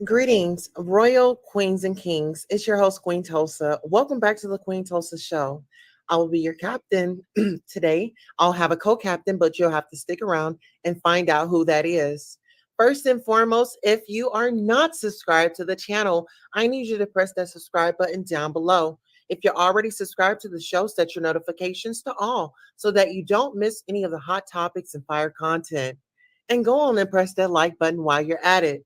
Greetings, royal queens and kings. It's your host, Queen Tulsa. Welcome back to the Queen Tulsa Show. I will be your captain today. I'll have a co captain, but you'll have to stick around and find out who that is. First and foremost, if you are not subscribed to the channel, I need you to press that subscribe button down below. If you're already subscribed to the show, set your notifications to all so that you don't miss any of the hot topics and fire content. And go on and press that like button while you're at it.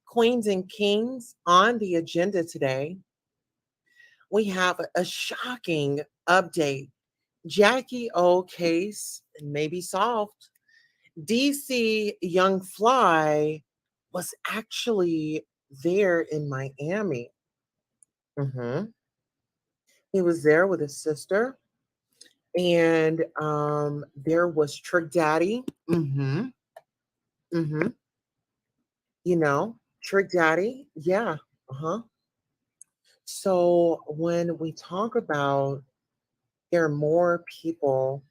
Queens and Kings on the agenda today. We have a shocking update. Jackie O case may be solved. DC Young Fly was actually there in Miami. Mhm. He was there with his sister, and there was Trick Daddy. Hmm. Trick Daddy. Yeah. Uh huh. So when we talk about there are more people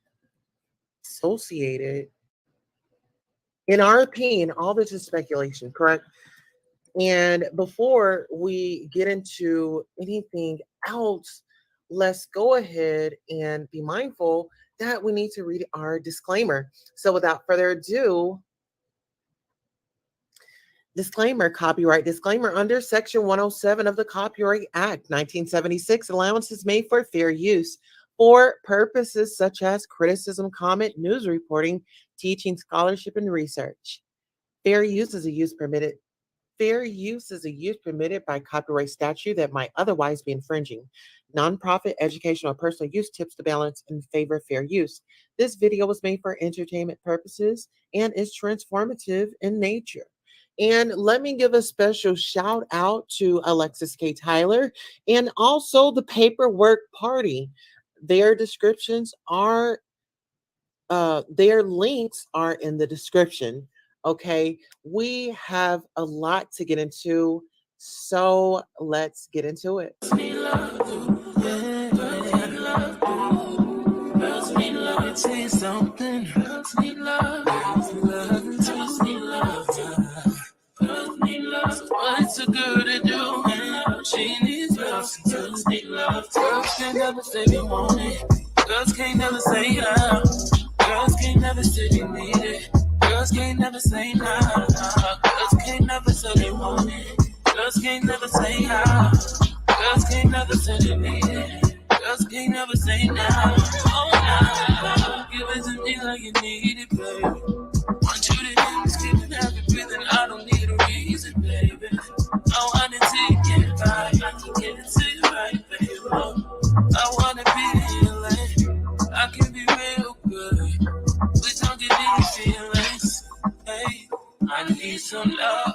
associated, in our opinion, all this is speculation, correct? And before we get into anything else, let's go ahead and be mindful that we need to read our disclaimer. So without further ado, disclaimer, copyright disclaimer under Section 107 of the Copyright Act 1976, allowances made for fair use for purposes such as criticism, comment, news reporting, teaching, scholarship, and research. Fair use is a use permitted. Fair use is a use permitted by copyright statute that might otherwise be infringing. Nonprofit, educational, or personal use tips the balance in favor of fair use. This video was made for entertainment purposes and is transformative in nature. And let me give a special shout out to Alexis K. Tyler and also the Paperwork Party. Their descriptions are their links are in the description. Okay, we have a lot to get into, so let's get into it. What's a girl to do? She needs love, she just need love. Girls can't never say they want it. Girls can't never say how. Girls can't never say they need it. Girls can't never say no. Girls can't never say they want it. Girls can't never say how. Girls can't never say they need it. Girls can't never say no. Oh no, give it to me like you need it, baby. Want you to hear me screaming, happy breathing. I don't need a reason, baby. I want it to get it right. I can get it to you right, baby. I wanna be healing. I can be real good. Please don't get these feelings. Hey, I need some love.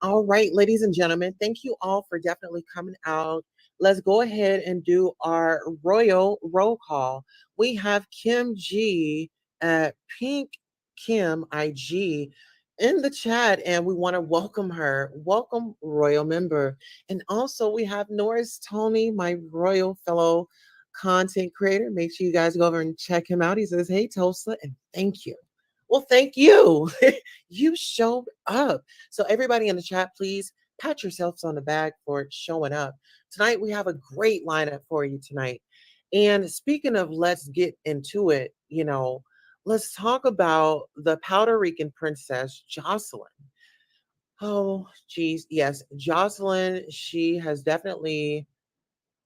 All right, ladies and gentlemen, thank you all for definitely coming out. Let's go ahead and do our royal roll call. We have Kim G at Pink Kim IG in the chat, and we want to welcome her. Welcome, royal member. And also, we have Norris Tony, my royal fellow content creator. Make sure you guys go over and check him out. He says, "Hey, Tulsa," and thank you. Well, thank you. You showed up. So, everybody in the chat, please pat yourselves on the back for showing up. Tonight, we have a great lineup for you tonight. And speaking of let's get into it, let's talk about the Puerto Rican princess, Jocelyn. Oh, geez. Yes, Jocelyn, she has definitely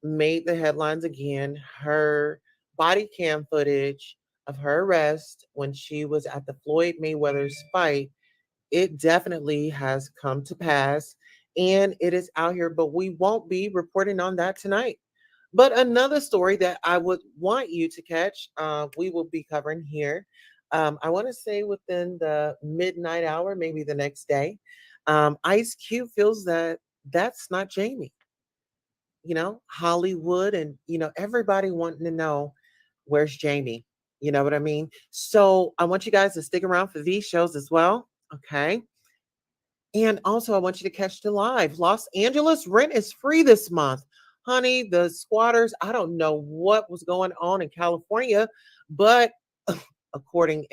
made the headlines again. Her body cam footage of her arrest when she was at the Floyd Mayweather's fight, it definitely has come to pass and it is out here, but we won't be reporting on that tonight. But another story that I would want you to catch, we will be covering here. I want to say within the midnight hour, maybe the next day. Ice Cube feels that that's not Jamie. Hollywood and, everybody wanting to know where's Jamie. You know what I mean? So I want you guys to stick around for these shows as well. Okay. And also, I want you to catch the live. Los Angeles rent is free this month. Honey, the squatters, I don't know what was going on in California, but according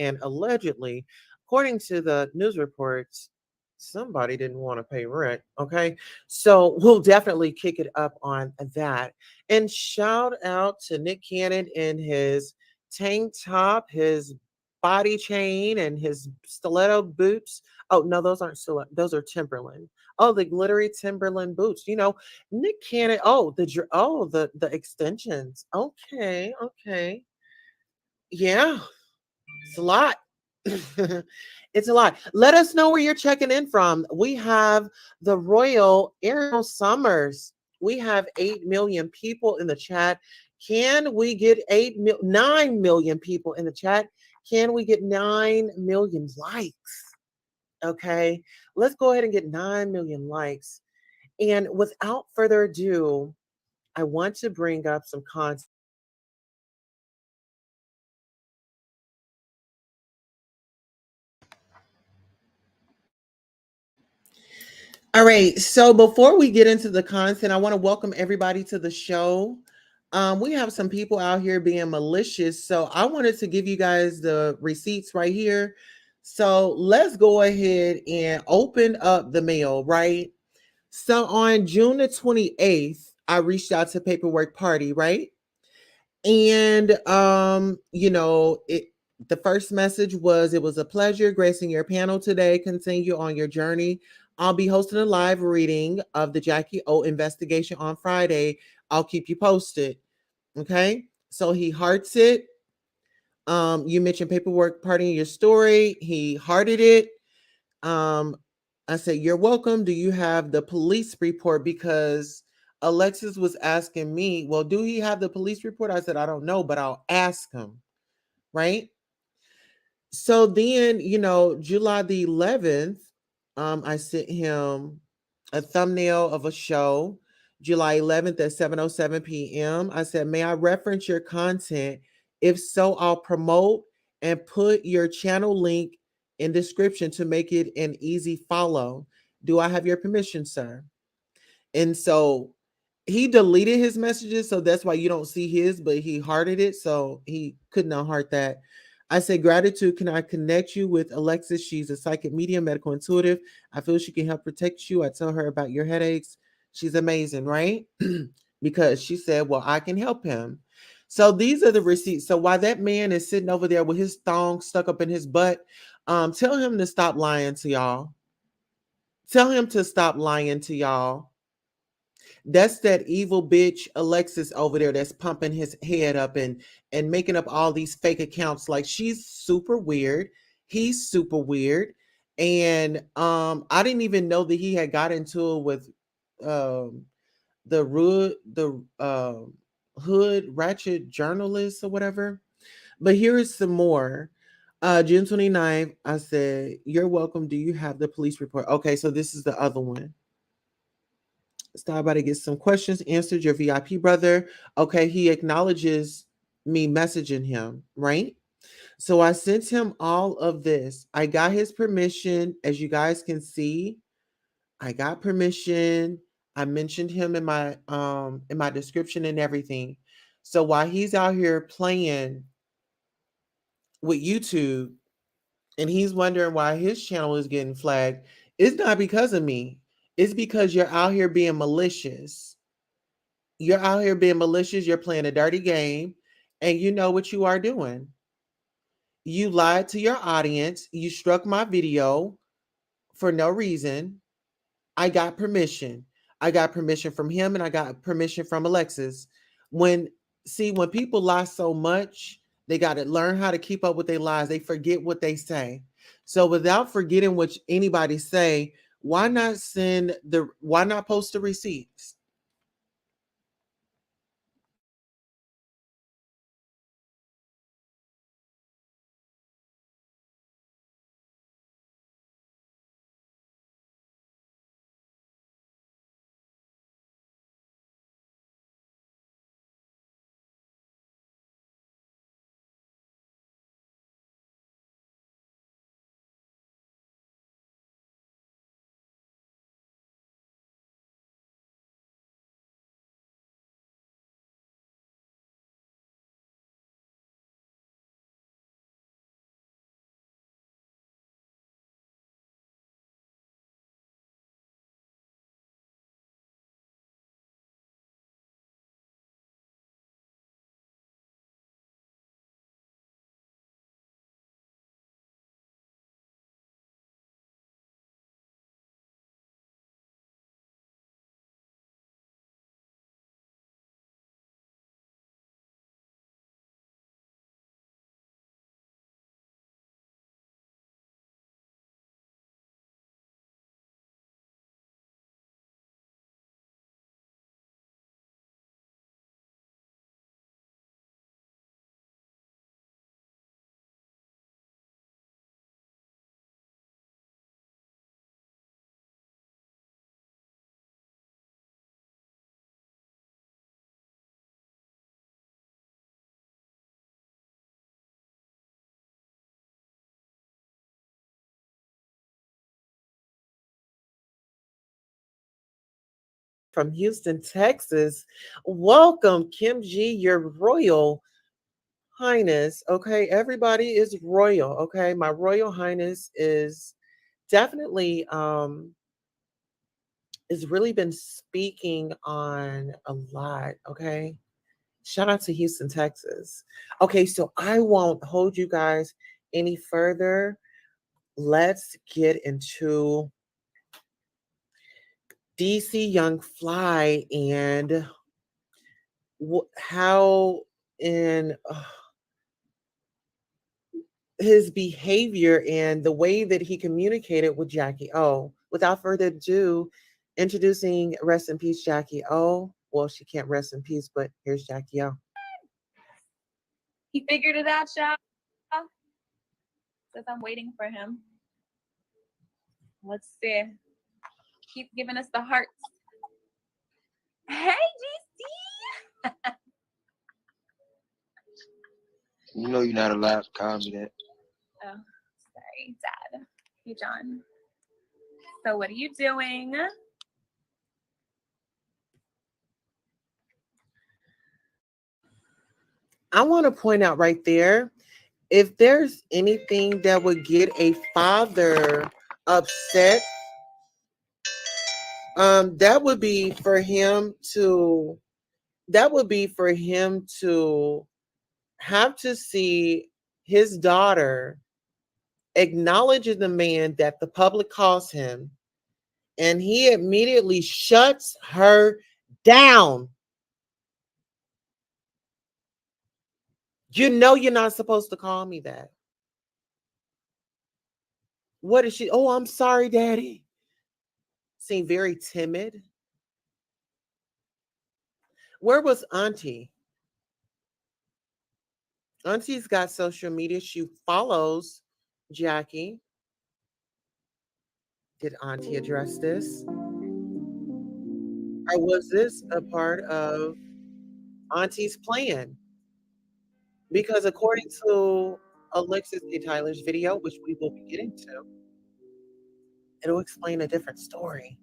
according to the news reports, somebody didn't want to pay rent. Okay. So we'll definitely kick it up on that. And shout out to Nick Cannon and his tank top, his body chain, and his stiletto boots. Oh, no, those aren't stiletto. Those are Timberland. Oh, the glittery Timberland boots. Nick Cannon. Oh, the extensions. Okay, okay. Yeah, it's a lot. It's a lot. Let us know where you're checking in from. We have the Royal Ariel Summers. We have 8 million people in the chat. Can we get 9 million people in the chat? Can we get 9 million likes? Okay, let's go ahead and get 9 million likes. And without further ado, I want to bring up some content. All right. So before we get into the content, I want to welcome everybody to the show. We have some people out here being malicious. So I wanted to give you guys the receipts right here. So let's go ahead and open up the mail, right? So on June the 28th, I reached out to Paperwork Party, right? And the first message was, it was a pleasure gracing your panel today. Continue on your journey. I'll be hosting a live reading of the Jackie O investigation on Friday. I'll keep you posted. Okay. So he hearts it. You mentioned Paperwork Party in your story. He hearted it. Um, I said, you're welcome. Do you have the police report? Because Alexis was asking me, well, do he have the police report? I said, I don't know, but I'll ask him. Right. So then, July the 11th, I sent him a thumbnail of a show, July 11th at 7:07 p.m. I said, may I reference your content? If so, I'll promote and put your channel link in description to make it an easy follow. Do I have your permission, sir? And so he deleted his messages, so that's why you don't see his, but he hearted it, so he could not heart that. I say, gratitude. Can I connect you with Alexis? She's a psychic medium, medical intuitive. I feel she can help protect you. I tell her about your headaches. She's amazing, right? Because she said, well, I can help him. So these are the receipts. So while that man is sitting over there with his thong stuck up in his butt, tell him to stop lying to y'all. Tell him to stop lying to y'all. That's that evil bitch Alexis over there that's pumping his head up and making up all these fake accounts. Like, she's super weird. He's super weird. And I didn't even know that he had got into it with um the hood ratchet journalist or whatever. But here is some more. June 29th, I said, you're welcome. Do you have the police report? Okay, so this is the other one. Stop about to get some questions answered. Your VIP brother. Okay, he acknowledges me messaging him, right? So I sent him all of this. I got his permission. As you guys can see, I got permission. I mentioned him in my description and everything. So while he's out here playing with YouTube and he's wondering why his channel is getting flagged, it's not because of me. It's because you're out here being malicious. You're out here being malicious. You're playing a dirty game, and you know what you are doing. You lied to your audience. You struck my video for no reason. I got permission. I got permission from him, and I got permission from Alexis. When people lie so much, they got to learn how to keep up with their lies. They forget what they say. So without forgetting what anybody say, why not post the receipts? from Houston, Texas. Welcome, Kim G, your royal highness. Okay, everybody is royal. Okay, my royal highness is definitely has really been speaking on a lot. Okay, shout out to Houston, Texas. Okay, so I won't hold you guys any further. Let's get into DC Young Fly and how in his behavior and the way that he communicated with Jackie O. Without further ado, introducing rest in peace Jackie O. Well, she can't rest in peace, but here's Jackie O. He figured it out, y'all. Says I'm waiting for him. Let's see. Keep giving us the hearts. Hey, GC. You know you're not allowed to call me that. Oh, sorry, Dad. Hey, John. So what are you doing? I want to point out right there, if there's anything that would get a father upset, that would be for him to have to see his daughter acknowledging the man that the public calls him, and he immediately shuts her down. You know you're not supposed to call me that. What is she? Oh, I'm sorry, Daddy. Seemed very timid. Where was Auntie? Auntie's got social media. She follows Jackie. Did Auntie address this? Or was this a part of Auntie's plan? Because according to Alexis A. Tyler's video, which we will be getting to, it'll explain a different story.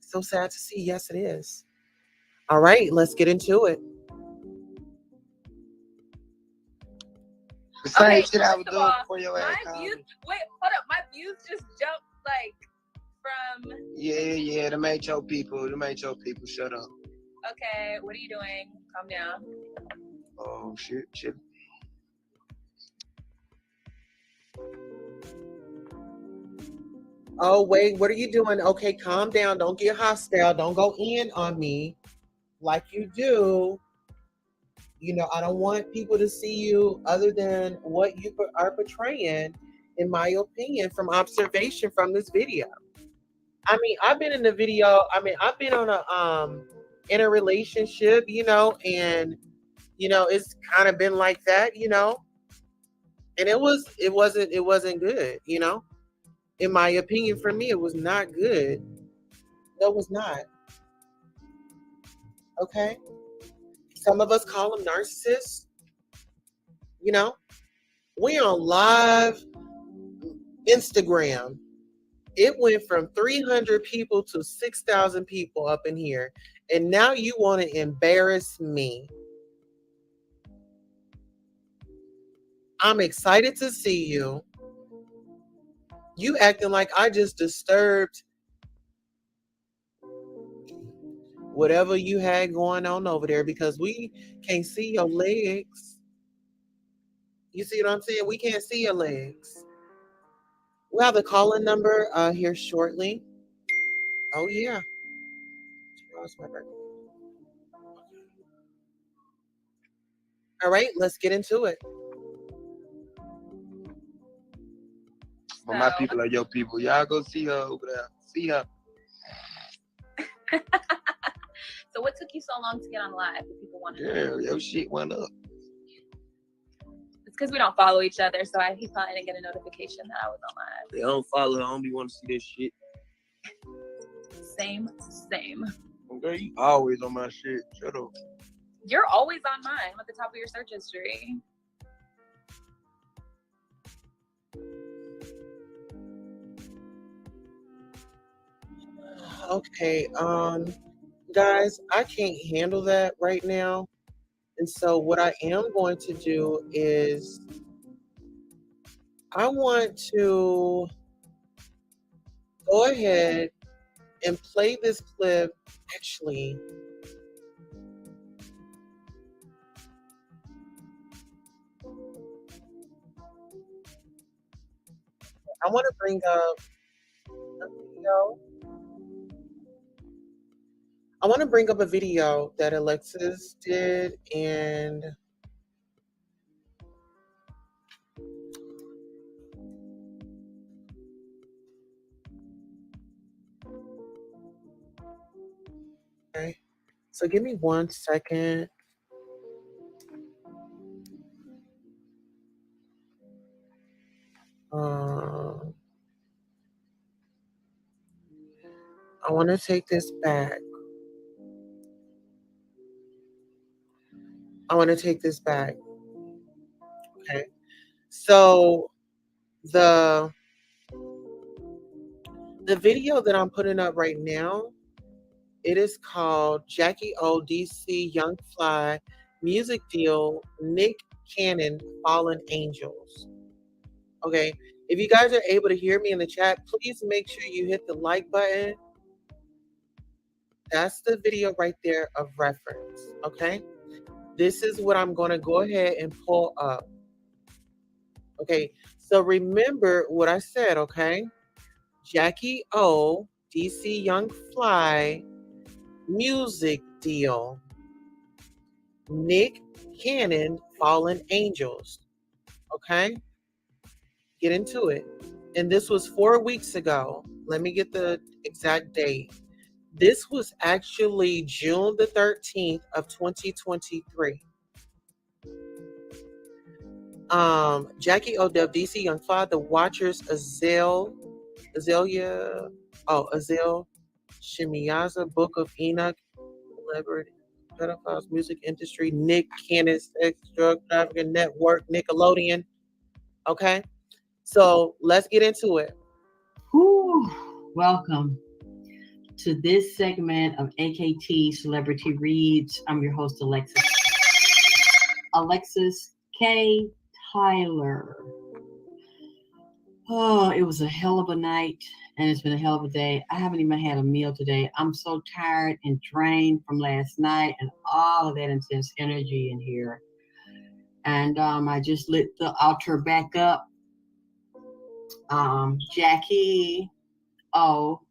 So sad to see. Yes, it is. All right, let's get into it. The same Okay, shit I was first of doing all, before your my ass called views. me. Wait, hold up. My views just jumped like from. Yeah, them ain't your people. Them ain't your people. Shut up. Okay, what are you doing? Calm down. Oh, shit. Oh, wait, what are you doing? Okay, calm down. Don't get hostile. Don't go in on me like you do. You know, I don't want people to see you other than what you are portraying, in my opinion, from observation from this video. I mean, I've been in the video. I mean, I've been on a in a relationship, and it's kind of been like that, and it wasn't good, in my opinion. For me, it was not good. That was not okay. Some of us call them narcissists. You know, we on live Instagram. It went from 300 people to 6,000 people up in here, and now you want to embarrass me. I'm excited to see you. You acting like I just disturbed whatever you had going on over there because we can't see your legs. You see what I'm saying? We can't see your legs. We'll have the call-in number here shortly. Oh yeah. Tomorrow's my birthday. All right, let's get into it. But my people are your people. Y'all go see her over there. See her. So what took you so long to get on live? If people want to know. Girl, your shit went up. It's because we don't follow each other, so he probably didn't get a notification that I was on live. They don't follow her. I don't be want to see this shit. Same. Girl, you always on my shit. Shut up. You're always on mine. I'm at the top of your search history. Okay, guys, I can't handle that right now. And so what I am going to do is I want to go ahead and play this clip. Actually, I want to bring up a video. I want to bring up a video that Alexis did, and okay. So give me 1 second. Um, I want to take this back. I want to take this back. Okay. So the the video that I'm putting up right now, it is called Jackie O DC Young Fly Music Deal Nick Cannon Fallen Angels. Okay. If you guys are able to hear me in the chat, please make sure you hit the like button. That's the video right there of reference. Okay. This is what I'm going to go ahead and pull up. Okay. So remember what I said. Okay. Jackie O, DC Young Fly, Music Deal, Nick Cannon, Fallen Angels. Okay. Get into it. And this was 4 weeks ago. Let me get the exact date. This was actually June the 13th of 2023. Jackie Odell, DC Young Fly, The Watchers, Azalea, Azale, Shimiyaza, Book of Enoch, Celebrity, Pedophiles, Music Industry, Nick Cannon, Sex, Drug Trafficking Network, Nickelodeon. Okay, so let's get into it. Whew. Welcome to this segment of AKT Celebrity Reads. I'm your host, Alexis K. Tyler. Oh, it was a hell of a night, and it's been a hell of a day. I haven't even had a meal today. I'm so tired and drained from last night and all of that intense energy in here. And I just lit the altar back up. Jacky O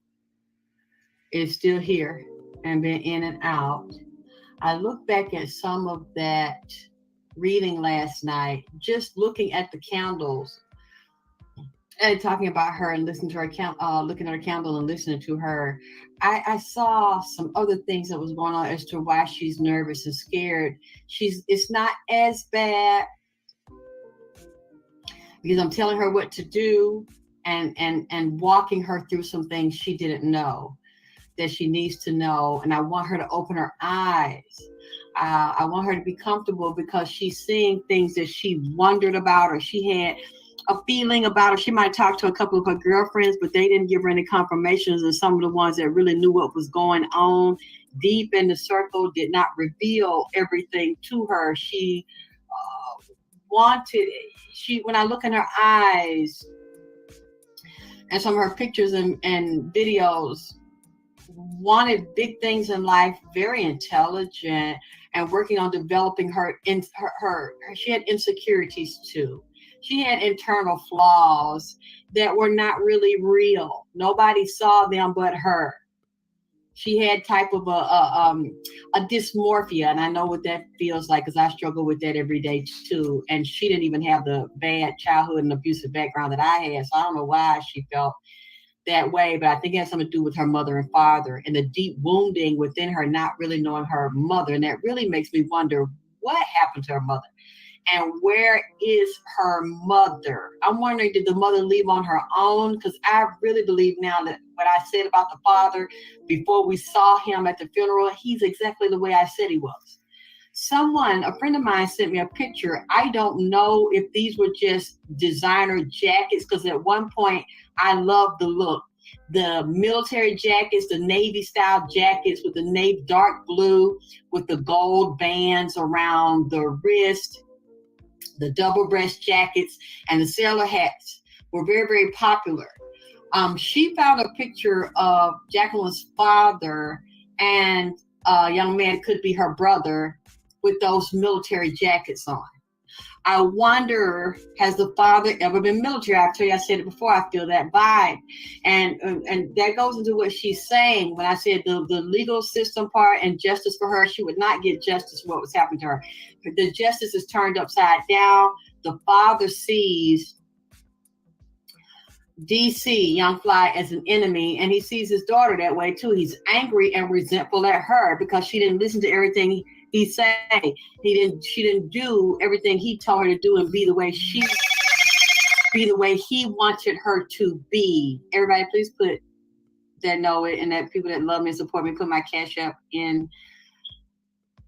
is still here and been in and out. I look back at some of that reading last night, just looking at the candles and talking about her and listening to her looking at her candle and listening to her. I saw some other things that was going on as to why she's nervous and scared. It's not as bad because I'm telling her what to do and walking her through some things she didn't know that she needs to know. And I want her to open her eyes. I want her to be comfortable because she's seeing things that she wondered about or she had a feeling about, or she might talk to a couple of her girlfriends, but they didn't give her any confirmations. And some of the ones that really knew what was going on deep in the circle did not reveal everything to her. She when I look in her eyes and some of her pictures and videos, wanted big things in life, very intelligent, and working on developing her she had insecurities too. She had internal flaws that were not really real. Nobody saw them but her. She had type of a dysmorphia, and I know what that feels like because I struggle with that every day too. And she didn't even have the bad childhood and abusive background that I had, so I don't know why she felt that way, but I think it has something to do with her mother and father and the deep wounding within her, not really knowing her mother. And that really makes me wonder what happened to her mother and where is her mother? I'm wondering, did the mother leave on her own? Because I really believe now that what I said about the father before we saw him at the funeral, he's exactly the way I said he was. A friend of mine sent me a picture. I don't know if these were just designer jackets, because at one point I loved the look. the military jackets, the Navy style jackets with the navy dark blue with the gold bands around the wrist, the double breast jackets, and the sailor hats were very, very popular. She found a picture of Jacqueline's father and a young man, could be her brother, with those military jackets on. I wonder, has the father ever been military? I tell you, I said it before, I feel that vibe. And that goes into what she's saying when I said the legal system part and justice for her. She would not get justice for what was happening to her. The justice is turned upside down. The father sees DC, Young Fly, as an enemy, and he sees his daughter that way too. He's angry and resentful at her because she didn't listen to everything he said. She didn't do everything he told her to do and be the way he wanted her to be. Everybody, please put that know it, and that people that love me and support me, put my Cash App in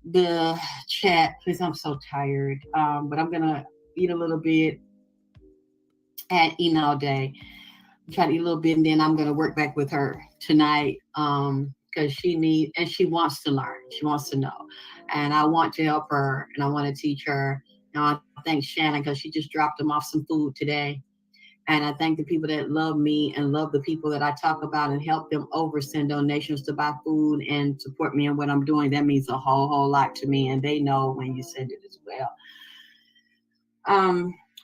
the chat, please. I'm so tired, but I'm gonna eat a little bit and eat all day. Try to eat a little bit, and then I'm gonna work back with her tonight, because she wants to learn, she wants to know, and I want to help her, and I want to teach her. And I thank Shannon because she just dropped them off some food today, and I thank the people that love me and love the people that I talk about and help them send donations to buy food and support me in what I'm doing. That means a whole lot to me, and they know when you send it as well.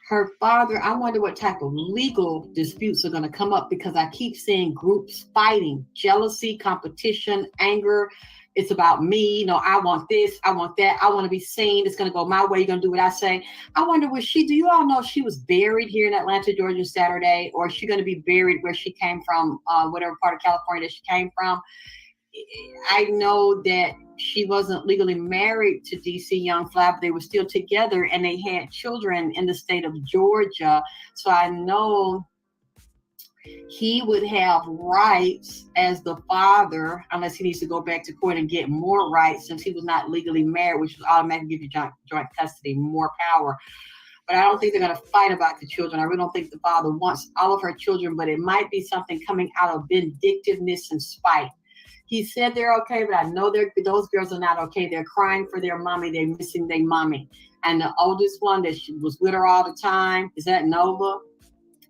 Her father, I wonder what type of legal disputes are going to come up, because I keep seeing groups fighting, jealousy, competition, anger. It's about me. No, I want this. I want that. I want to be seen. It's going to go my way. You're going to do what I say. I wonder, do you all know she was buried here in Atlanta, Georgia, Saturday, or is she going to be buried where she came from, whatever part of California that she came from? I know that she wasn't legally married to DC Young Fly, but they were still together and they had children in the state of Georgia. So I know he would have rights as the father, unless he needs to go back to court and get more rights since he was not legally married, which would automatically give you joint custody, more power. But I don't think they're going to fight about the children. I really don't think the father wants all of her children, but it might be something coming out of vindictiveness and spite. He said they're okay, but I know those girls are not okay. They're crying for their mommy. They're missing their mommy. And the oldest one that was with her all the time, is that Nova?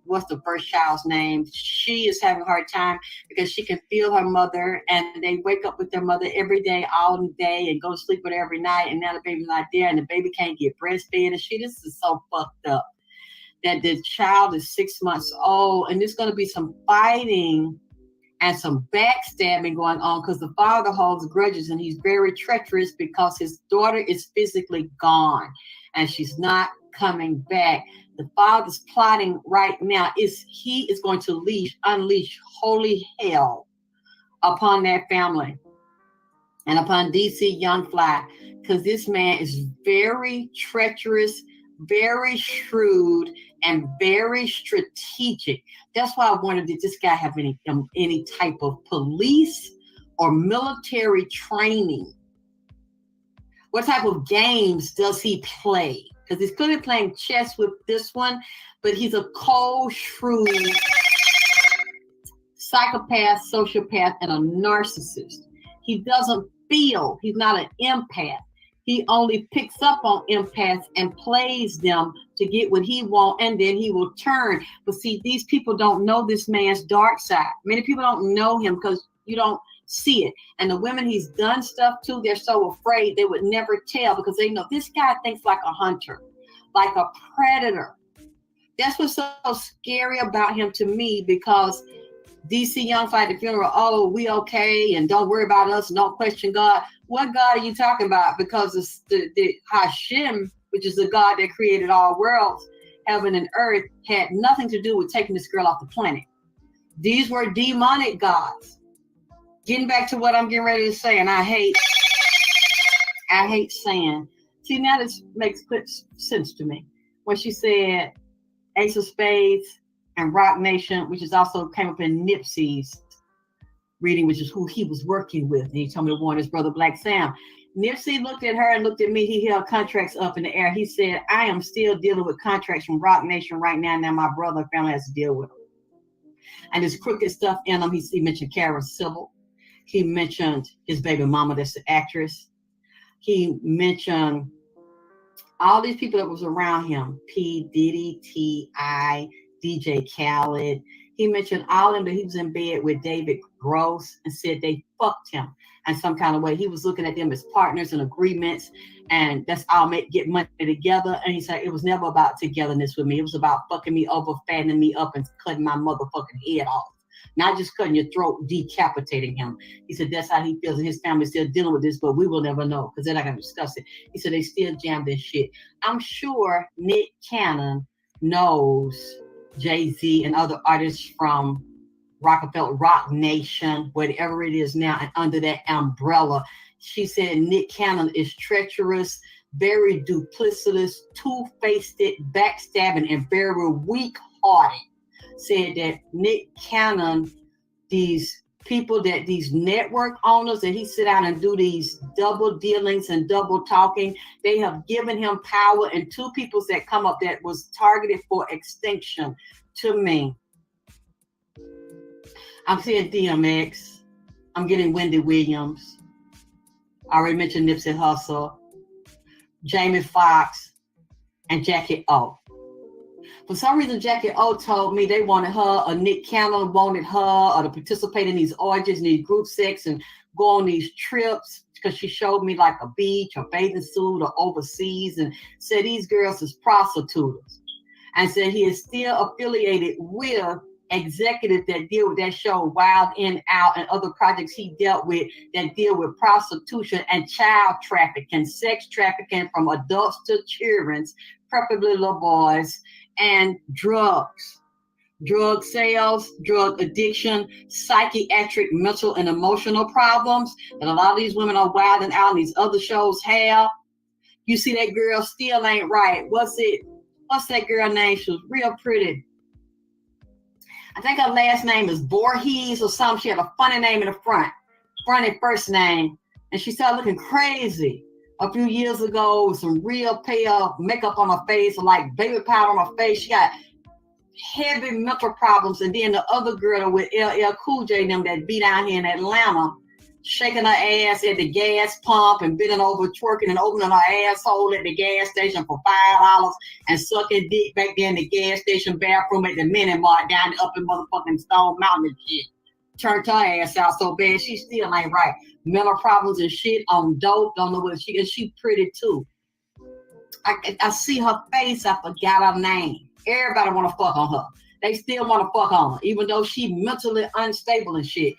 What's the first child's name? She is having a hard time because she can feel her mother, and they wake up with their mother every day, all day, and go to sleep with her every night. And now the baby's not there, and the baby can't get breastfed. And this is so fucked up that the child is 6 months old, and there's going to be some fighting and some backstabbing going on because the father holds grudges, and he's very treacherous because his daughter is physically gone and she's not coming back. The father's plotting right now he is going to unleash holy hell upon that family and upon DC Young Fly, because this man is very treacherous, very shrewd, and very strategic. That's why I wondered, did this guy have any type of police or military training? What type of games does he play? Because he's clearly playing chess with this one, but he's a cold, shrewd psychopath, sociopath, and a narcissist. He doesn't feel. He's not an empath. He only picks up on empaths and plays them to get what he wants, and then he will turn. But see, these people don't know this man's dark side. Many people don't know him because you don't see it. And the women he's done stuff to, they're so afraid they would never tell because they know this guy thinks like a hunter, like a predator. That's what's so scary about him to me, because DC Young Fly at the funeral, oh, we okay, and don't worry about us, don't question God. What God are you talking about? Because the Hashem, which is the God that created all worlds, heaven and earth, had nothing to do with taking this girl off the planet. These were demonic gods. Getting back to what I'm getting ready to say, and I hate saying. See, now this makes good sense to me. When she said Ace of Spades and Rock Nation, which is also came up in Nipsey's reading, which is who he was working with. And he told me to warn his brother Black Sam. Nipsey looked at her and looked at me. He held contracts up in the air. He said, I am still dealing with contracts from Rock Nation right now. Now my brother and family has to deal with them. And his crooked stuff in him, he mentioned Kara Civil. He mentioned his baby mama, that's the actress. He mentioned all these people that was around him, P. Diddy, T.I., DJ Khaled. He mentioned all of them that he was in bed with David Gross and said they fucked him in some kind of way. He was looking at them as partners and agreements, and that's all get money together. And he said it was never about togetherness with me. It was about fucking me over, fattening me up, and cutting my motherfucking head off. Not just cutting your throat, decapitating him. He said that's how he feels, and his family's still dealing with this, but we will never know because they're not going to discuss it. He said they still jammed this shit. I'm sure Nick Cannon knows Jay-Z and other artists from Rockefeller, Rock Nation, whatever it is now, and under that umbrella. She said Nick Cannon is treacherous, very duplicitous, two-faced, backstabbing, and very weak-hearted. Said that Nick Cannon, these people that these network owners that he sit down and do these double dealings and double talking, they have given him power, and two people that come up that was targeted for extinction to me. I'm seeing DMX. I'm getting Wendy Williams. I already mentioned Nipsey Hussle, Jamie Foxx, and Jacky O. For some reason, Jacky O told me they wanted her, or Nick Cannon wanted her, or to participate in these orgies and these group sex and go on these trips, because she showed me like a beach or bathing suit or overseas, and said these girls is prostitutes. And said he is still affiliated with executives that deal with that show Wild In Out and other projects he dealt with that deal with prostitution and child trafficking, sex trafficking from adults to children, preferably little boys, and drugs, drug sales, drug addiction, psychiatric, mental, and emotional problems that a lot of these women are Wild and Out and these other shows have. You see that girl still ain't right. What's that girl name? She was real pretty. I think her last name is Voorhees or something. She had a funny name in the front and first name. And she started looking crazy a few years ago with some real pale makeup on her face, like baby powder on her face. She got heavy mental problems. And then the other girl with LL Cool J and them that be down here in Atlanta, shaking her ass at the gas pump and bending over, twerking and opening her asshole at the gas station for $5 and sucking dick back there in the gas station bathroom at the Mini Mart down up in motherfucking Stone Mountain and shit. Turned her ass out so bad, she still ain't right. Mental problems and shit on dope. Don't know what she is. She pretty too. I see her face. I forgot her name. Everybody want to fuck on her. They still want to fuck on her, even though she mentally unstable and shit.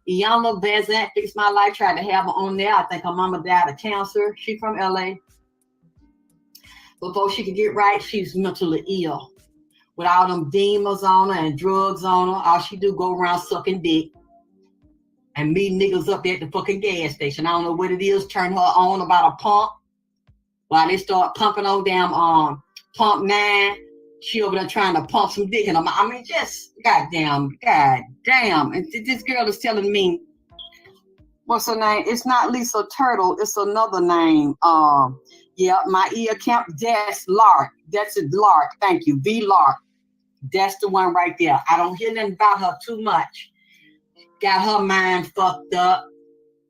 Iyanla Vanzant Fixed My Life, tried to have her on there. I think her mama died of cancer. She from LA. Before she could get right, she's mentally ill. With all them demons on her and drugs on her, all she do go around sucking dick and meet niggas up there at the fucking gas station. I don't know what it is, turn her on about a pump. While they start pumping on damn pump 9, she over there trying to pump some dick in them. I mean, just goddamn. And this girl is telling me, what's her name? It's not Lisa Turtle. It's another name. Yeah, my ear count. That's Lark. That's it, Lark. Thank you, V Lark. That's the one right there. I don't hear nothing about her too much. Got her mind fucked up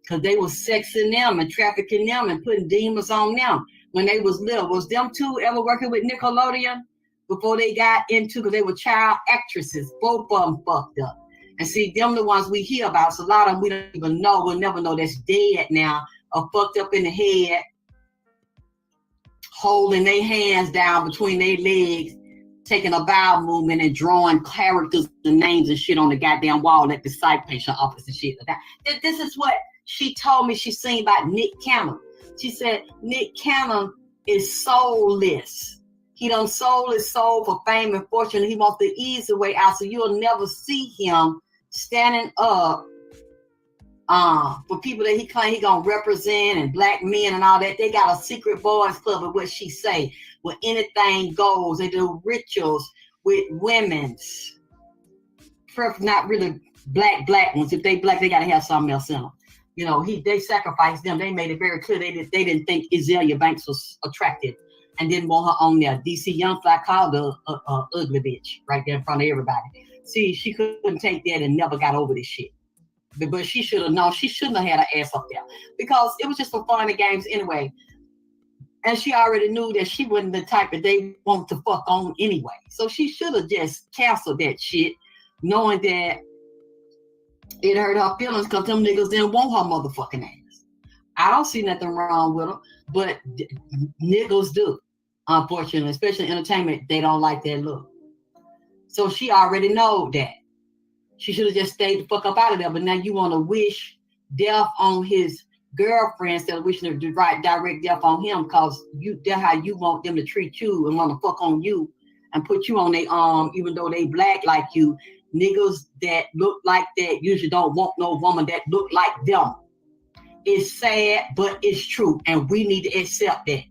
because they was sexing them and trafficking them and putting demons on them when they was little. Was them two ever working with Nickelodeon before they got into, because they were child actresses? Both of them fucked up. And see, them the ones we hear about. So a lot of them we don't even know. We'll never know that's dead now or fucked up in the head, holding their hands down between their legs, taking a bowel movement and drawing characters and names and shit on the goddamn wall at the psych patient office and shit like that. This is what she told me she seen about Nick Cannon. She said Nick Cannon is soulless. He done sold his soul for fame and fortune. He wants the easy way out, so you'll never see him standing up for people that he claim he gonna represent and black men and all that. They got a secret boys club of what she say, where anything goes. They do rituals with women's, not really black ones. If they black, they gotta have something else in them. You know, they sacrificed them. They made it very clear they didn't think Azalea Banks was attractive and didn't want her on there. DC Young Fly called her a ugly bitch right there in front of everybody. See, she couldn't take that and never got over this shit. But she should have known. She shouldn't have had her ass up there because it was just for fun and games anyway. And she already knew that she wasn't the type that they want to fuck on anyway. So she should have just canceled that shit, knowing that it hurt her feelings because them niggas didn't want her motherfucking ass. I don't see nothing wrong with them, but niggas do. Unfortunately, especially entertainment, they don't like that look. So she already know that. She should have just stayed the fuck up out of there. But now you want to wish death on his girlfriend instead of wishing to direct death on him because that's how you want them to treat you and want to fuck on you and put you on their arm, even though they black like you. Niggas that look like that usually don't want no woman that look like them. It's sad, but it's true, and we need to accept that.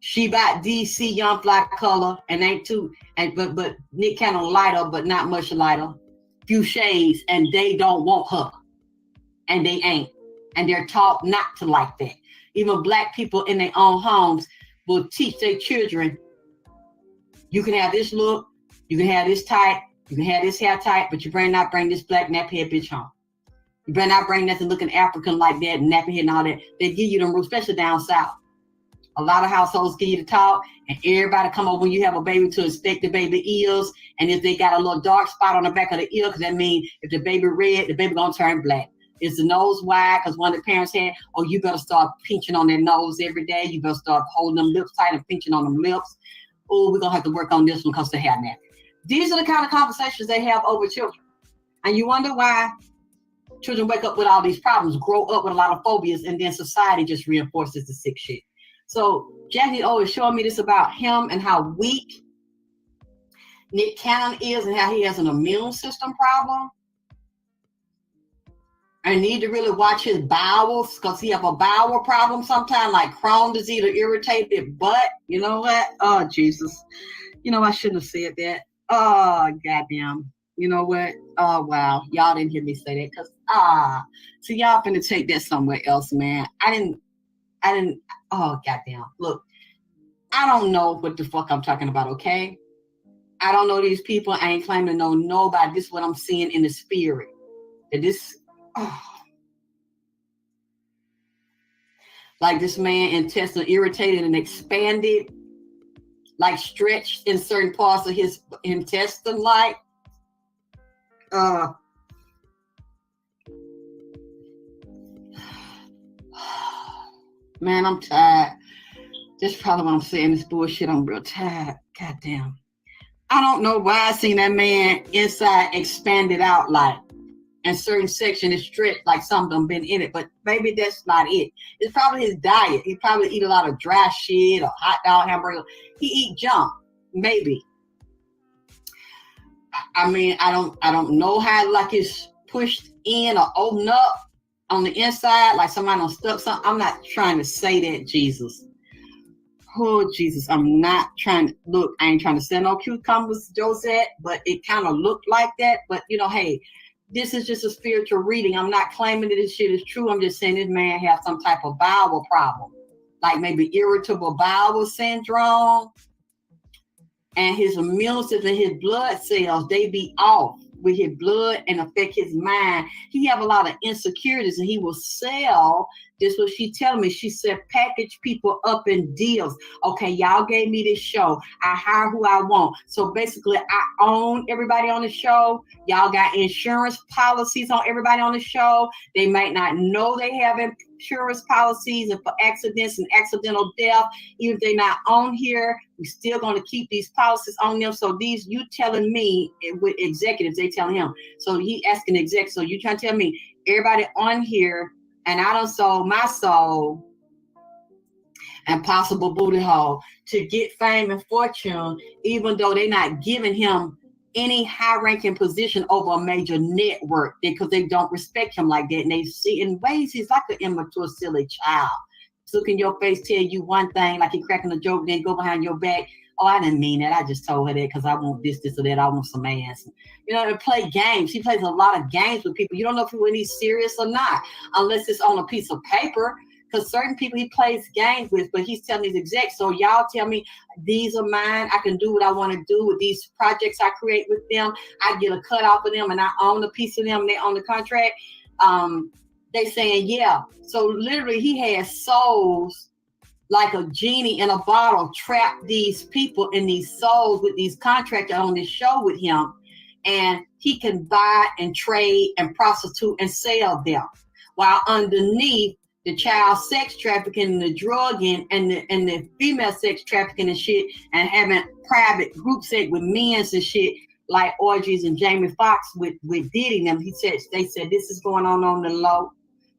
She about DC young fly color and ain't too, but Nick kind of lighter, but not much lighter. Few shades, and they don't want her. And they ain't. And they're taught not to like that. Even black people in their own homes will teach their children, you can have this look, you can have this type, you can have this hair type, but you better not bring this black nappy head bitch home. You better not bring nothing looking African like that, nappy head and all that. They give you them rules, especially down south. A lot of households give you the talk, and everybody come over when you have a baby to inspect the baby ears. And if they got a little dark spot on the back of the ear, because that means if the baby red, the baby gonna turn black. Is the nose wide? Because one of the parents had, oh, you better start pinching on their nose every day. You better start holding them lips tight and pinching on them lips. Oh, we're gonna have to work on this one because they have that. These are the kind of conversations they have over children. And you wonder why children wake up with all these problems, grow up with a lot of phobias, and then society just reinforces the sick shit. So Jacky always showing me this about him and how weak Nick Cannon is and how he has an immune system problem. I need to really watch his bowels because he have a bowel problem sometimes, like Crohn's disease or irritated butt. You know what? Oh, Jesus. You know, I shouldn't have said that. Oh, goddamn. You know what? Oh, wow. Y'all didn't hear me say that because, so y'all finna take that somewhere else, man. I didn't, oh, goddamn. Look, I don't know what the fuck I'm talking about, okay? I don't know these people. I ain't claiming to know nobody. This is what I'm seeing in the spirit. That this, like this man intestine irritated and expanded, like stretched in certain parts of his intestine, like, man, I'm tired. That's probably why I'm saying this bullshit. I'm real tired. Goddamn. I don't know why I seen that man inside expanded out like, and certain section is stretched like something been in it, but maybe that's not it. It's probably his diet. He probably eat a lot of dry shit or hot dog hamburger. He eat junk, maybe. I mean, I don't know how like it's pushed in or opened up on the inside, like somebody done stuck something. I'm not trying to say that, Jesus. Oh, Jesus, I'm not trying to look. I ain't trying to send no cucumbers, Josette, but it kind of looked like that. But you know, hey, this is just a spiritual reading. I'm not claiming that this shit is true. I'm just saying this man has some type of bowel problem, like maybe irritable bowel syndrome, and his immune system, his blood cells, they be off with his blood and affect his mind. He have a lot of insecurities, and he will sell. This what she telling me. She said, package people up in deals. Okay, y'all gave me this show. I hire who I want. So basically, I own everybody on the show. Y'all got insurance policies on everybody on the show. They might not know they have insurance policies and for accidents and accidental death. Even if they're not on here, we still going to keep these policies on them. So these, you telling me with executives, they telling him. So he asking exec. So you trying to tell me everybody on here, and I done sold my soul and possible booty hole to get fame and fortune, even though they're not giving him any high-ranking position over a major network because they don't respect him like that. And they see in ways he's like an immature, silly child. Look in your face, tell you one thing, like he cracking a joke, then go behind your back. Oh, I didn't mean that. I just told her that because I want this, or that. I want some ass. You know, to play games. He plays a lot of games with people. You don't know if he's really serious or not, unless it's on a piece of paper. because certain people he plays games with, but he's telling these execs, so y'all tell me these are mine. I can do what I want to do with these projects I create with them. I get a cut off of them and I own a piece of them. And they own the contract. They saying, yeah. So literally he has souls like a genie in a bottle, trap these people in these souls with these contractors on this show with him. And he can buy and trade and prostitute and sell them. While underneath the child sex trafficking and the drugging and the female sex trafficking and shit, and having private group sex with men and shit, like orgies and Jamie Foxx with Diddy them. They said this is going on the low.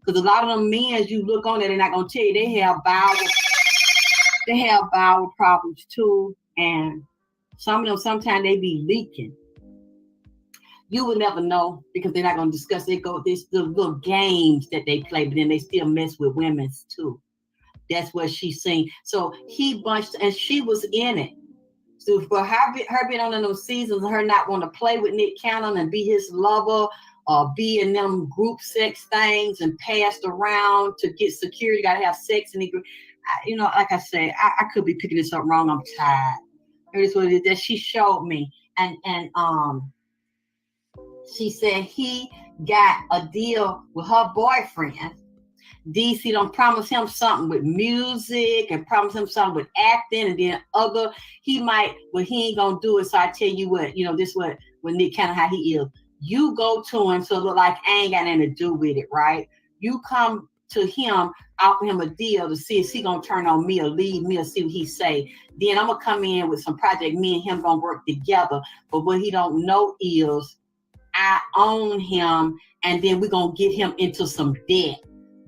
Because a lot of them men you look on there, they're not gonna tell you they have bowel problems too. And some of them sometimes they be leaking. You will never know because they're not gonna discuss it. There's the little games that they play, but then they still mess with women's too. That's what she's saying. So he bunched and she was in it. So for her being on those seasons, her not want to play with Nick Cannon and be his lover or be in them group sex things and passed around to get security, you gotta have sex in the group. Like I said, I could be picking this up wrong. I'm tired. Here's what it is that she showed me. And she said he got a deal with her boyfriend. DC don't promise him something with music and promise him something with acting, and then he ain't gonna do it. So I tell you what, this what Nick Cannon how he is. You go to him so look like I ain't got nothing to do with it, right? You come to him, offer him a deal to see if he gonna turn on me or leave me or see what he say. Then I'm gonna come in with some project. Me and him gonna work together. But what he don't know is I own him, and then we're gonna get him into some debt.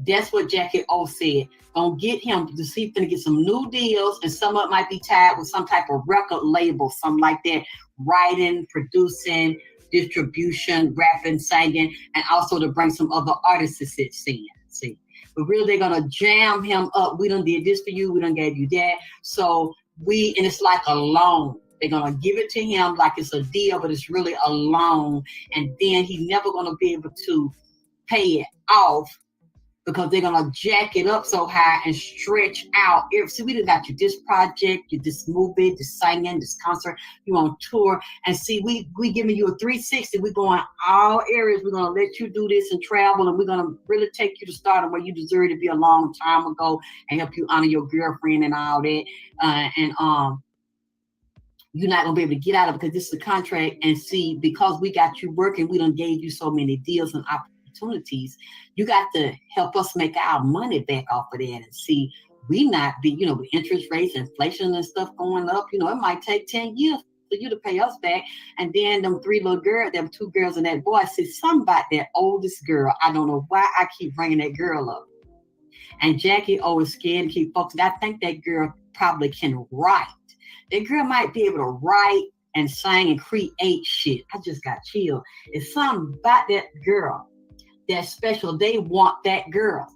That's what Jacky O said. Gonna get him to see if he can get some new deals, and some of it might be tied with some type of record label, something like that. Writing, producing, distribution, rapping, singing, and also to bring some other artists to see. But really they're gonna jam him up. We done did this for you, we done gave you that. So and it's like a loan. They're gonna give it to him like it's a deal, but it's really a loan. And then he's never gonna be able to pay it off because they're gonna jack it up so high and stretch out. See, we done got you this project, you this movie, this singing, this concert, you on tour, and see, we giving you a 360. We going all areas. We're gonna let you do this and travel, and we're gonna really take you to stardom where you deserve to be a long time ago, and help you honor your girlfriend and all that. You're not gonna be able to get out of it because this is a contract. And see, because we got you working, we done gave you so many deals and opportunities. You got to help us make our money back off of that. And see, we not be, with interest rates, inflation and stuff going up, it might take 10 years for you to pay us back. And then them them 2 girls and that boy, see something about that oldest girl. I don't know why I keep bringing that girl up. And Jacky always scared to keep focusing. I think that girl probably can write. That girl might be able to write and sing and create shit. I just got chilled. It's something about that girl that's special. They want that girl.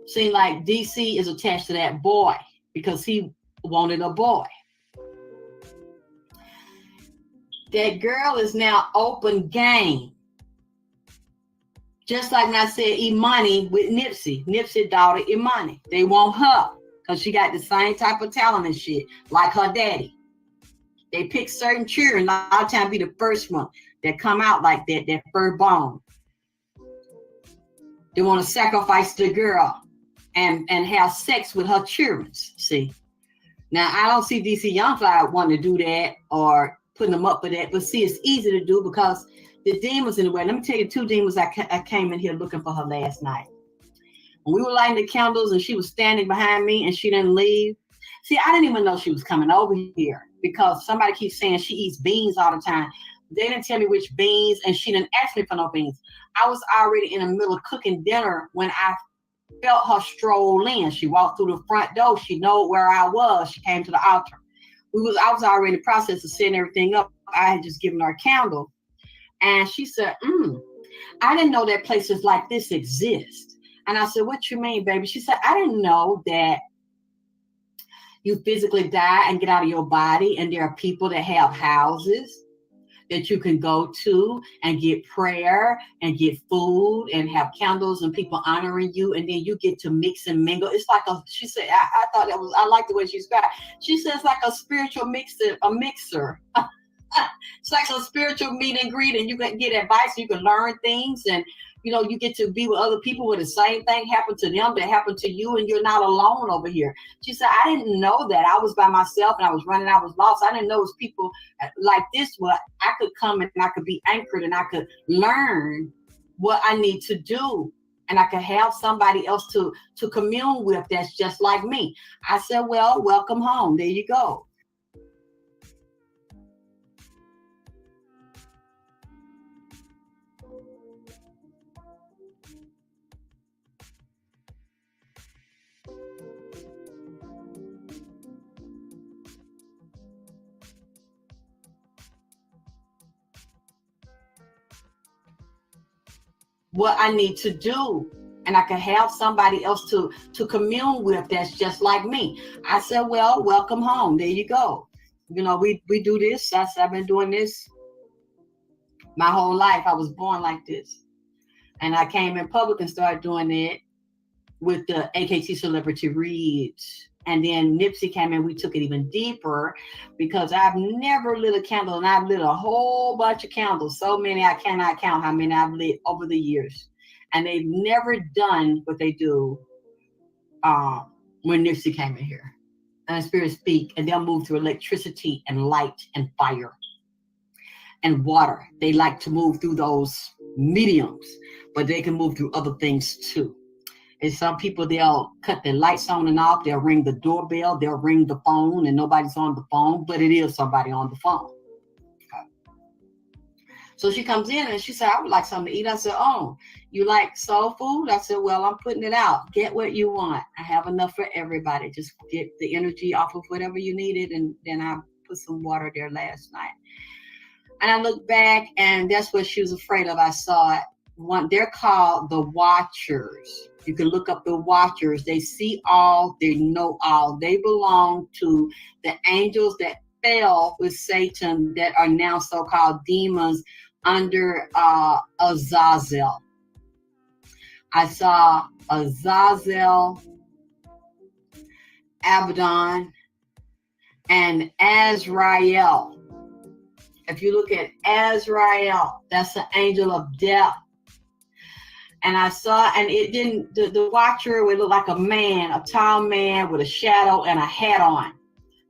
Seem like DC is attached to that boy because he wanted a boy. That girl is now open game. Just like when I said Imani with Nipsey's daughter Imani. They want her because she got the same type of talent and shit like her daddy. They pick certain children, a lot of times be the first one that come out like that fur bone. They want to sacrifice the girl and have sex with her children. See, now I don't see DC Youngfly wanting to do that or putting them up for that, but see, it's easy to do because the demons in the way. Let me tell you 2 demons I came in here looking for her last night. When we were lighting the candles and she was standing behind me and she didn't leave. See, I didn't even know she was coming over here because somebody keeps saying she eats beans all the time. They didn't tell me which beans, and she didn't ask me for no beans. I was already in the middle of cooking dinner when I felt her stroll in. She walked through the front door. She knew where I was. She came to the altar. I was already in the process of setting everything up. I had just given her a candle. And she said, I didn't know that places like this exist. And I said, what you mean, baby? She said, I didn't know that you physically die and get out of your body, and there are people that have houses. that you can go to and get prayer and get food and have candles and people honoring you, and then you get to mix and mingle. It's like she said, I thought that was, I like the way she described. She says like a spiritual mixer, a mixer. It's like a spiritual meet and greet, and you can get advice, you can learn things, and you get to be with other people where the same thing happened to them that happened to you, and you're not alone over here. She said, I didn't know that. I was by myself and I was running, I was lost. I didn't know it was people like this where I could come and I could be anchored and I could learn what I need to do. And I could have somebody else to commune with that's just like me. I said, well, welcome home. There you go. What I need to do, and I can have somebody else to commune with that's just like me. I said, well, welcome home. There you go. We do this. I've been doing this my whole life. I was born like this. And I came in public and started doing it with the AKT Celebrity Reads. And then Nipsey came in, we took it even deeper because I've never lit a candle, and I've lit a whole bunch of candles. So many, I cannot count how many I've lit over the years. And they've never done what they do when Nipsey came in here. And the Spirit speak, and they'll move through electricity and light and fire and water. They like to move through those mediums, but they can move through other things too. And some people, they'll cut their lights on and off. They'll ring the doorbell. They'll ring the phone, and nobody's on the phone, but it is somebody on the phone. Okay. So she comes in and she said, I would like something to eat. I said, oh, you like soul food? I said, well, I'm putting it out. Get what you want. I have enough for everybody. Just get the energy off of whatever you needed. And then I put some water there last night. And I looked back, and that's what she was afraid of. I saw it. They're called the Watchers. You can look up the Watchers. They see all, they know all. They belong to the angels that fell with Satan, that are now so-called demons under Azazel. I saw Azazel, Abaddon, and Azrael. If you look at Azrael, that's the angel of death. And I saw, and it didn't, the Watcher would look like a man, a tall man with a shadow and a hat on.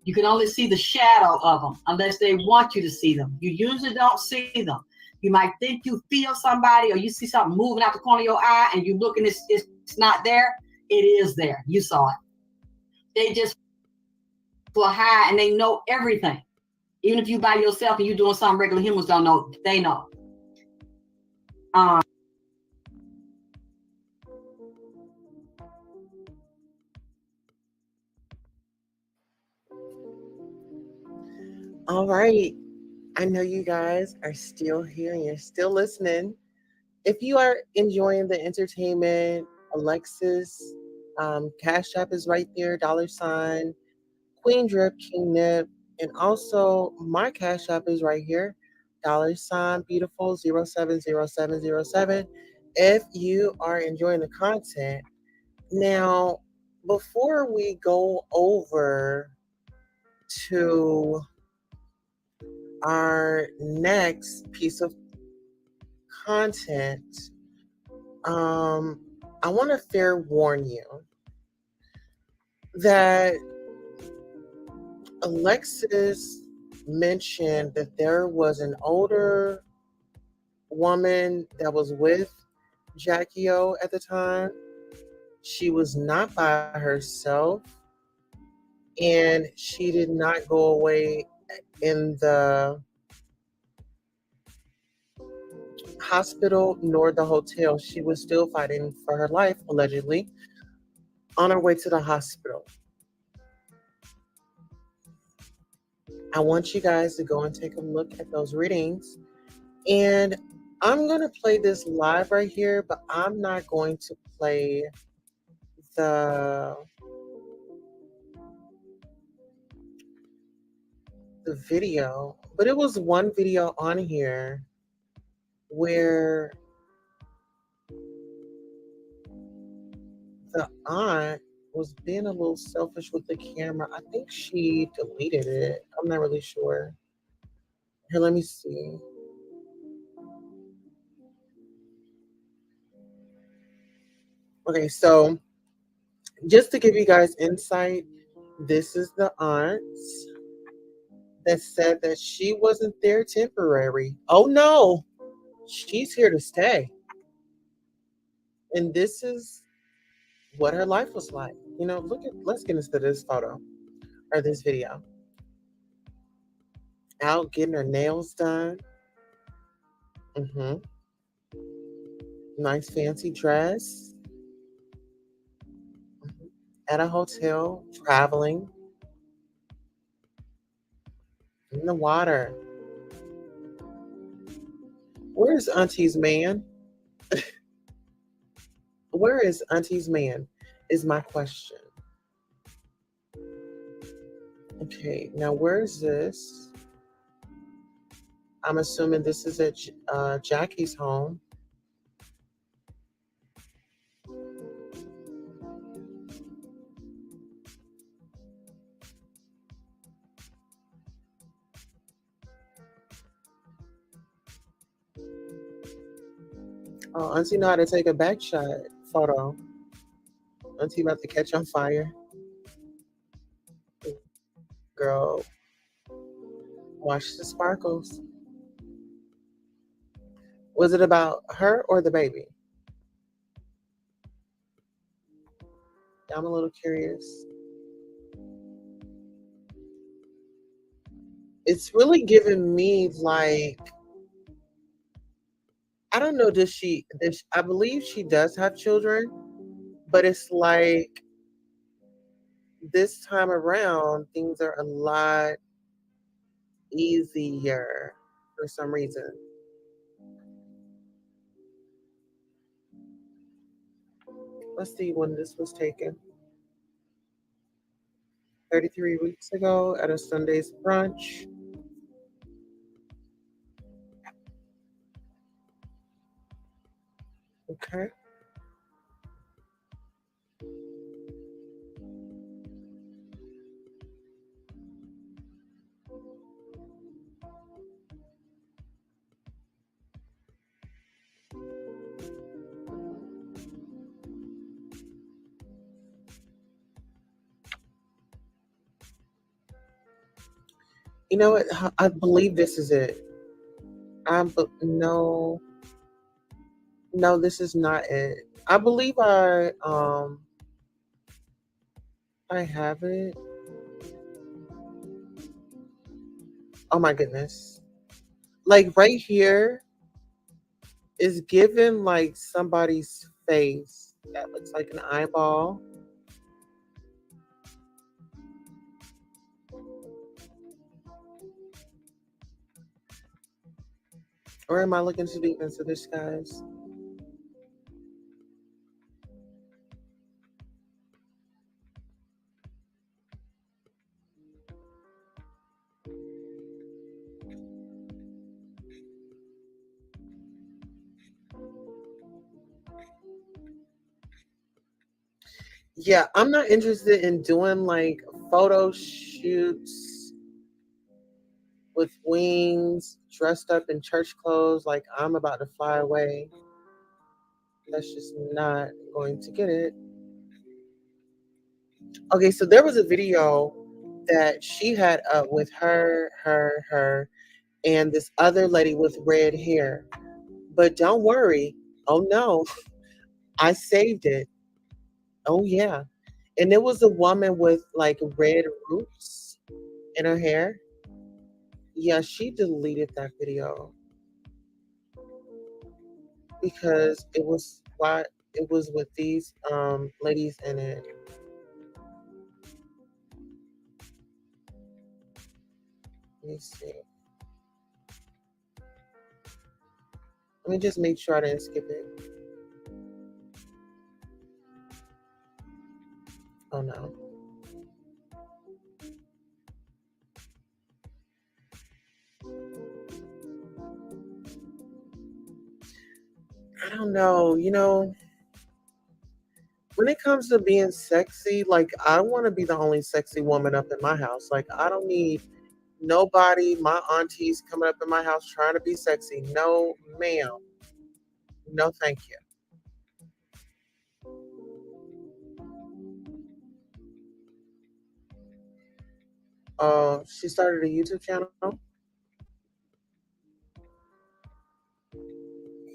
You can only see the shadow of them unless they want you to see them. You usually don't see them. You might think you feel somebody, or you see something moving out the corner of your eye, and you look and it's not there. It is there. You saw it. They just fly high, and they know everything. Even if you by yourself and you're doing something regular humans don't know, they know. All right. I know you guys are still here and you're still listening. If you are enjoying the entertainment, Alexis, Cash App is right there, $ Queen Drip, King Nip, and also my Cash App is right here, $beautiful 070707. If you are enjoying the content. Now, before we go over to our next piece of content, I want to fair warn you that Alexis mentioned that there was an older woman that was with Jacky O at the time. She was not by herself, and she did not go away in the hospital nor the hotel. She was still fighting for her life, allegedly, on her way to the hospital. I want you guys to go and take a look at those readings. And I'm going to play this live right here, but I'm not going to play the the video, but it was one video on here where the aunt was being a little selfish with the camera. I think she deleted it. I'm not really sure. Here, let me see. Okay, so just to give you guys insight, this is the aunt that said that she wasn't there temporary. Oh no, she's here to stay. And this is what her life was like. Let's get into this photo or this video. Out getting her nails done. Nice fancy dress. At a hotel, traveling in the water. Where's Auntie's man? Where is Auntie's man? Is my question. Okay, now where's this? I'm assuming this is at Jacky's home. Oh, Auntie know how to take a back shot photo. Auntie about to catch on fire. Girl, watch the sparkles. Was it about her or the baby? I'm a little curious. It's really giving me like, I don't know, I believe she does have children, but it's like this time around, things are a lot easier for some reason. Let's see when this was taken. 33 weeks ago at a Sunday's brunch. Okay. You know what? I believe this is it. No, no, this is not it. I believe I have it. Oh my goodness. Like right here is given like somebody's face that looks like an eyeball. Or am I looking too deep into this, guys? Yeah, I'm not interested in doing like photo shoots with wings, dressed up in church clothes like I'm about to fly away. That's just not going to get it. Okay, so there was a video that she had up with her, and this other lady with red hair. But don't worry. Oh no, I saved it. Oh yeah. And it was a woman with like red roots in her hair. Yeah, she deleted that video because it was with these ladies in it. Let me see. Let me just make sure I didn't skip it. Oh no. don't know. When it comes to being sexy, like I want to be the only sexy woman up in my house. Like I don't need nobody, my aunties coming up in my house trying to be sexy. No, ma'am. No, thank you. She started a YouTube channel.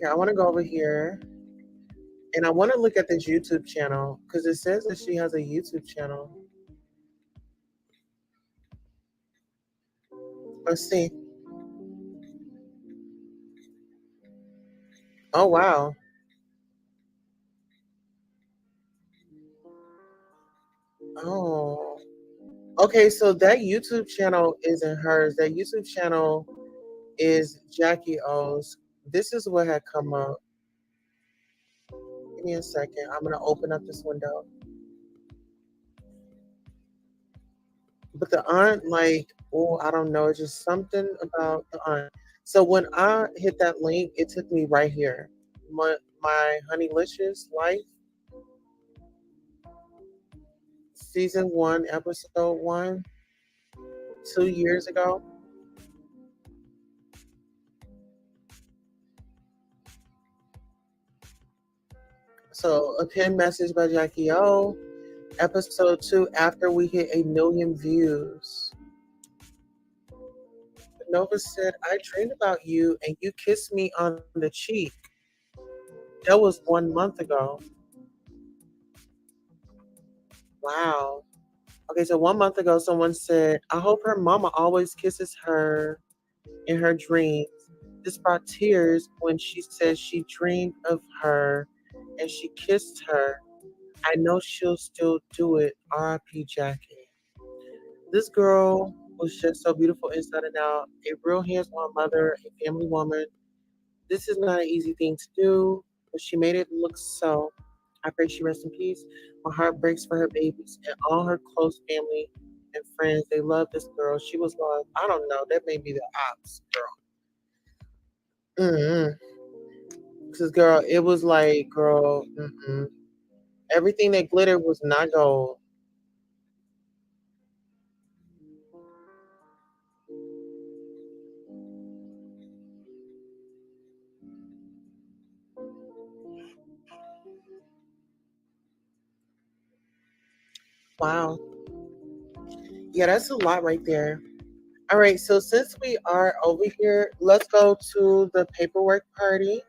Yeah, I want to go over here and I want to look at this YouTube channel because it says that she has a YouTube channel. Let's see. Oh, wow. Oh, okay. So that YouTube channel isn't hers. That YouTube channel is Jackie O's. This is what had come up. Give me a second. I'm gonna open up this window. But the aunt, like, oh, I don't know. It's just something about the aunt. So when I hit that link, it took me right here. My Honeylicious Life, season one, episode one, 2 years ago. So a pinned message by Jackie O. Episode two, after we hit 1 million views. Nova said, I dreamed about you and you kissed me on the cheek. That was 1 month ago. Wow. Okay, so 1 month ago, someone said, I hope her mama always kisses her in her dreams. This brought tears when she said she dreamed of her and she kissed her. I know she'll still do it. R.I.P. Jackie. This girl was just so beautiful inside and out. A real hands-on mother, a family woman. This is not an easy thing to do, but she made it look so. I pray she rests in peace. My heart breaks for her babies and all her close family and friends. They love this girl. She was loved. I don't know. That may be the ops girl. Because, girl, it was like, girl, everything that glittered was not gold. Wow. Yeah, that's a lot right there. All right, so since we are over here, let's go to the paperwork party.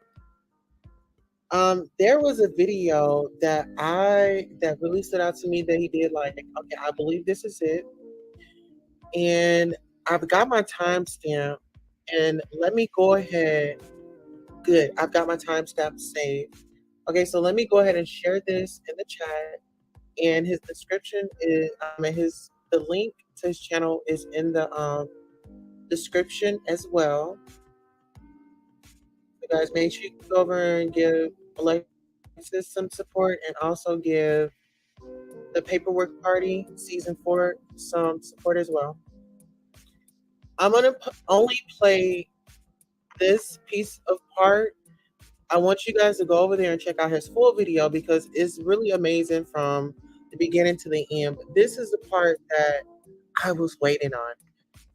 There was a video that really stood out to me that he did. Like, okay, I believe this is it, and I've got my timestamp. And let me go ahead. Good, I've got my timestamp saved. Okay, so let me go ahead and share this in the chat. And his description is, his the link to his channel is in the description as well. You guys make sure you go over and give Alexis some support and also give the Paperwork Party season 4 some support as well. I'm gonna only play this piece of part. I want you guys to go over there and check out his full video because it's really amazing from the beginning to the end. But this is the part that I was waiting on.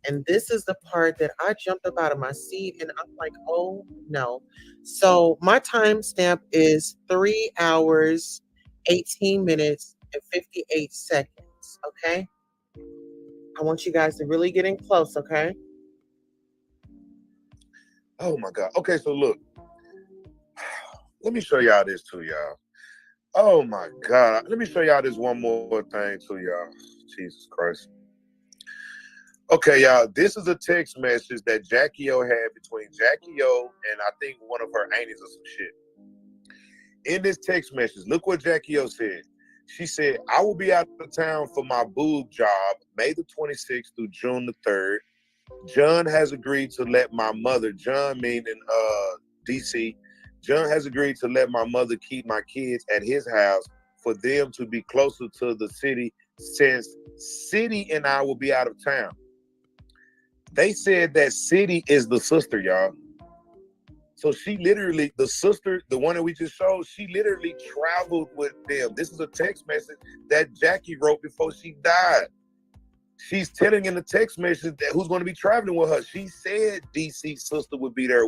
And this is the part that I jumped up out of my seat and I'm like, oh no. So my timestamp is 3 hours, 18 minutes, and 58 seconds. Okay. I want you guys to really get in close. Okay. Oh my God. Okay, so look. Let me show y'all this too, y'all. Oh my God. Let me show y'all this one more thing too, y'all. Jesus Christ. Okay, y'all. This is a text message that Jackie O had between Jackie O and I think one of her aunties or some shit. In this text message, look what Jackie O said. She said, I will be out of town for my boob job May the 26th through June the 3rd. John has agreed to let my mother, John meaning DC, John has agreed to let my mother keep my kids at his house for them to be closer to the city since City and I will be out of town. They said that City is the sister, y'all. So she literally, the sister, the one that we just showed, she literally traveled with them. This is a text message that Jacky wrote before she died. She's telling in the text message that who's going to be traveling with her. She said DC's sister would be there.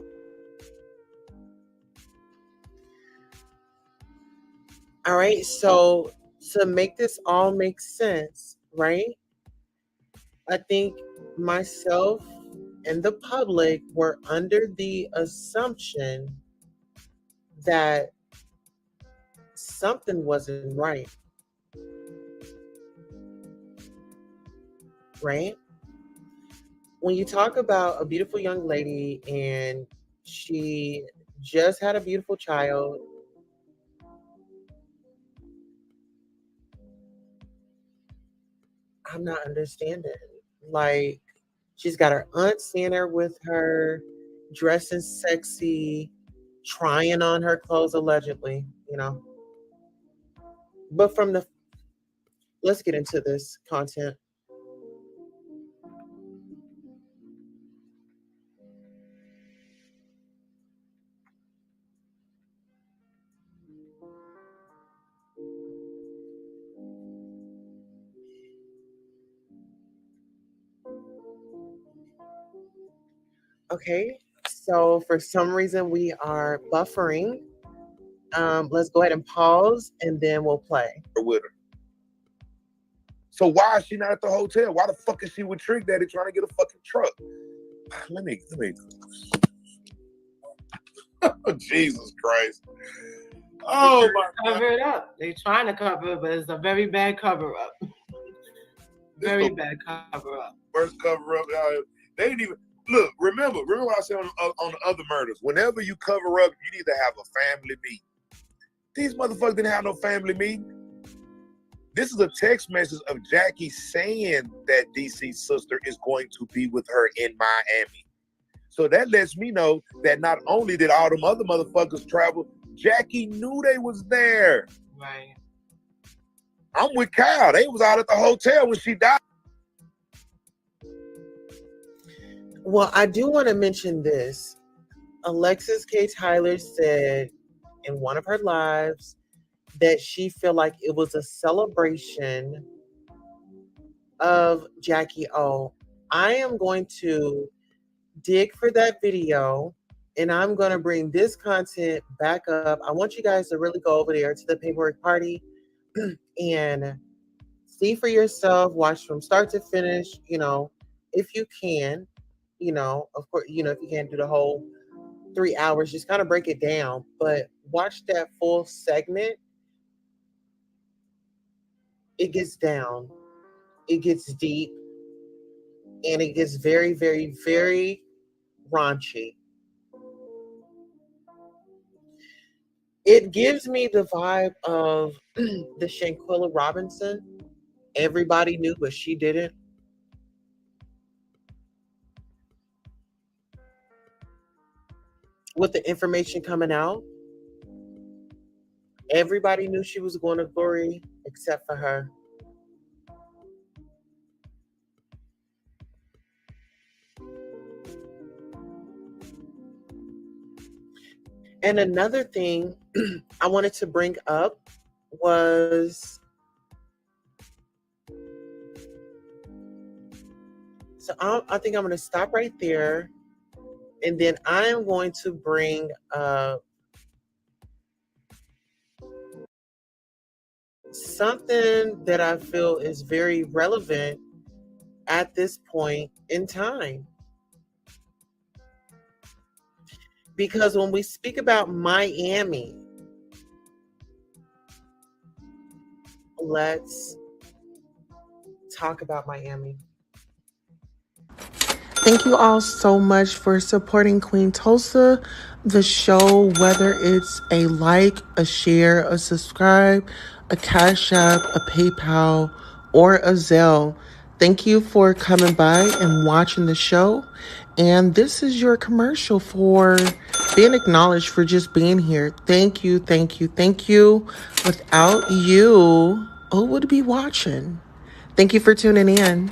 All right. So to make this all make sense, right? I think myself and the public were under the assumption that something wasn't right, right? When you talk about a beautiful young lady and she just had a beautiful child, I'm not understanding. Like, she's got her aunt seeing her with her, dressing sexy, trying on her clothes allegedly, you know. But from the, let's get into this content. Okay, so for some reason we are buffering. Let's go ahead and pause and then we'll play. With her. So why is she not at the hotel? Why the fuck is she with Trick Daddy trying to get a fucking truck? Let me. Jesus Christ. Oh my Cover it up. They're trying to cover it, but it's a very bad cover up. Very bad cover up. First cover up. They didn't even look. Remember what I said on the other murders. Whenever you cover up, you need to have a family meeting. These motherfuckers didn't have no family meeting. This is a text message of Jacky saying that DC's sister is going to be with her in Miami. So that lets me know that not only did all them other motherfuckers travel, Jacky knew they was there. Right. I'm with Kyle. They was out at the hotel when she died. Well, I do want to mention this. Alexis K. Tyler said in one of her lives that she felt like it was a celebration of Jacky O. I am going to dig for that video and I'm going to bring this content back up. I want you guys to really go over there to the paperwork party and see for yourself, watch from start to finish, you know, if you can, you know, of course, you know, if you can't do the whole 3 hours, just kind of break it down, but watch that full segment. It gets down, it gets deep, and it gets very, very, very raunchy. It gives me the vibe of the Shanquilla Robinson. Everybody knew, but she didn't. With the information coming out, everybody knew she was going to glory except for her. And another thing I wanted to bring up was, so I think I'm going to stop right there. And then I am going to bring something that I feel is very relevant at this point in time. Because when we speak about Miami, let's talk about Miami. Thank you all so much for supporting Queen Tulsa, the show, whether it's a like, a share, a subscribe, a Cash App, a PayPal, or a Zelle. Thank you for coming by and watching the show. And this is your commercial for being acknowledged for just being here. Thank you, thank you, thank you. Without you, who would be watching? Thank you for tuning in.